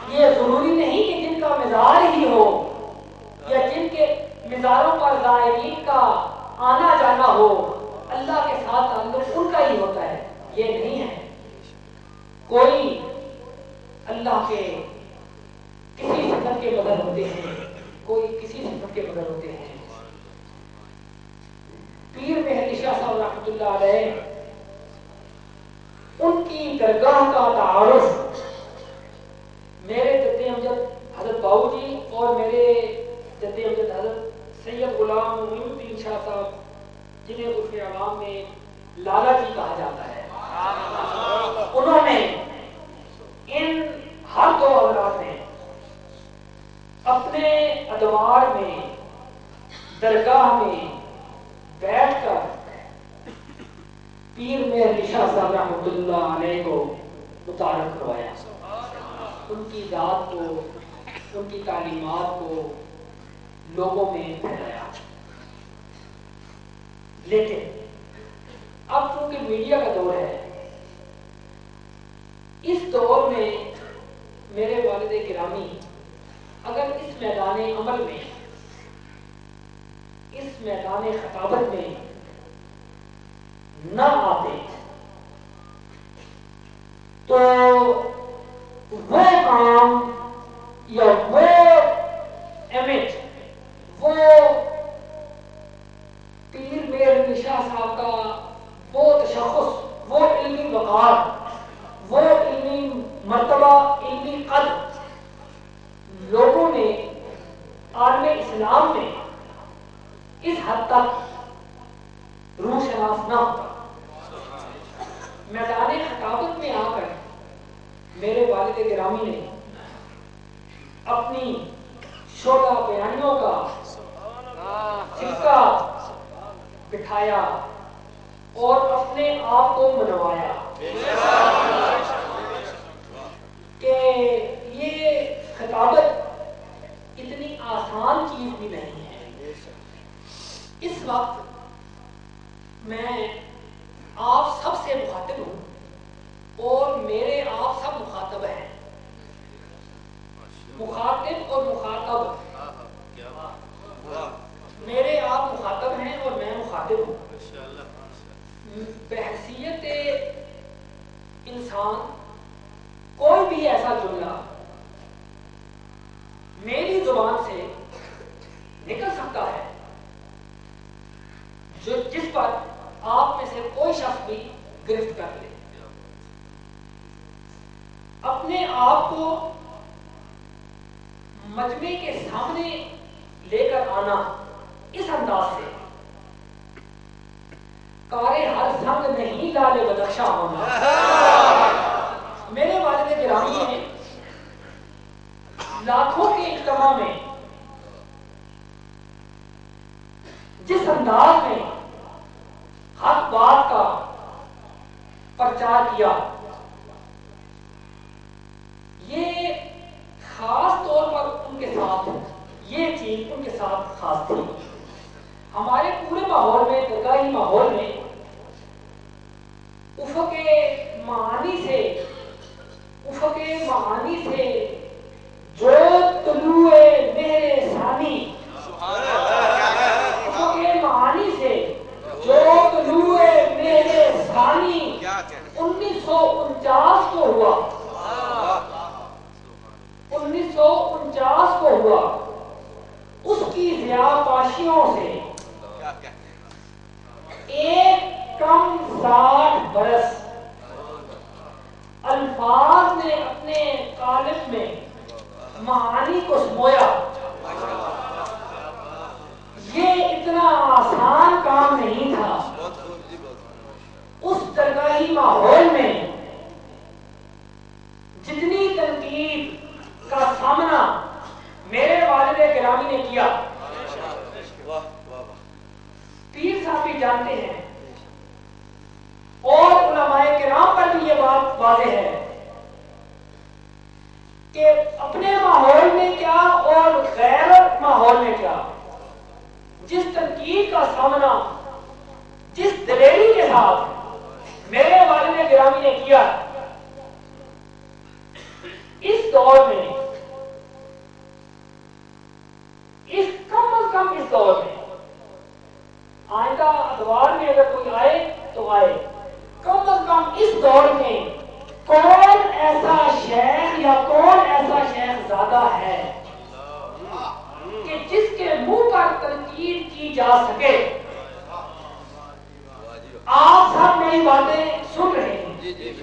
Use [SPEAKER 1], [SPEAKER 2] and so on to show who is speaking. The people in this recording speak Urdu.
[SPEAKER 1] یہ ضروری نہیں کہ جن کا مزار ہی ہو یا جن کے مزاروں پر زائرین کا آنا جانا ہو اللہ کے ساتھ تعلق ان کا ہی ہوتا ہے، یہ نہیں ہے۔ کوئی اللہ کے کسی صفت کے بدل ہوتے ہیں، کوئی کسی صفت کے بدل ہوتے ہیں۔ پیر مہدی شاہ صاحب رحمۃ اللہ علیہ، ان کی درگاہ کا تعارف میرے جد امجد حضرت باؤ جی اور میرے جد امجد حضرت سید غلام معین الدین شاہ صاحب، جنہیں عرف عوام میں لالا جی کہا جاتا ہے، انہوں نے ان ہر دو حضرات نے اپنے ادوار میں درگاہ میں بیٹھ کر پیر مہدی شاہ صاحب رحمۃ اللہ علیہ کو متعارف کروایا، ان کی ذات کو، ان کی تعلیمات کو لوگوں میں پھیلایا۔ لیکن اب چونکہ میڈیا کا دور ہے، اس دور میں میرے والد گرامی اگر اس میدان عمل میں، اس میدان خطابت میں نہ آتے تو وہ کام یا وہ امیج، وہ پیر مہدی شاہ صاحب کا وہ تشخص، وہ علمی وقار، وہ علمی مرتبہ، علمی قدر لوگوں نے عالم اسلام میں اس حد تک روح شناس نہ ہوتا۔ میدان خطابت میں آ کر میرے والد گرامی نے اپنی شعلہ بیانیوں کا سکہ بٹھایا اور اپنے آپ کو منوایا کہ یہ خطابت اتنی آسان چیز بھی نہیں ہے۔ اس وقت میں آپ سب سے مخاطب ہوں اور میرے آپ سب مخاطب ہیں، مخاطب اور مخاطب، میرے آپ مخاطب ہیں اور میں مخاطب ہوں۔ بحیثیت انسان کوئی بھی ایسا جملہ میری زبان سے نکل سکتا ہے جس پر آپ میں سے کوئی شخص بھی گرفت کر لے۔ اپنے آپ کو مجمع کے سامنے لے کر آنا اس انداز سے، کارے ہر سنگ نہیں لالے بدخشاں ہونا۔ میرے والد گرامی نے لاکھوں کے اجتماع میں جس انداز میں حق بات کا پرچار کیا، یہ خاص طور پر ان کے ساتھ، یہ چیز ان کے ساتھ خاص تھی۔ ہمارے پورے ماحول میں، درگاہی ماحول میں افق معانی سے جو طلوع مہر ثانی، افق معانی سے جو طلوع مہر ثانی 1949 کو ہوا، 1949 کو ہوا، اس کی ضیاء پاشیوں سے ایک کم 60 برس الفاظ نے اپنے قالب میں معانی کو سمویا۔ یہ اتنا آسان کام نہیں تھا۔ اس درگاہی ماحول میں جتنی تنقید کا سامنا میرے والد گرامی نے کیا، پیر صاحب بھی جانتے ہیں اور علماء کرام پر بھی یہ بات واضح ہے کہ اپنے ماحول میں کیا اور غیر ماحول میں کیا، جس تنقید کا سامنا، جس دلیری کے ساتھ میرے والد گرامی نے کیا، اس دور میں، اس کم از کم اس دور میں، آئندہ ادوار میں اگر کوئی آئے تو آئے، کم از کم اس دور میں کون ایسا شیخ یا کون ایسا شیخ زیادہ ہے کہ جس کے منہ پر تنقید کی جا سکے؟ آپ سب نئی باتیں سن رہے ہیں،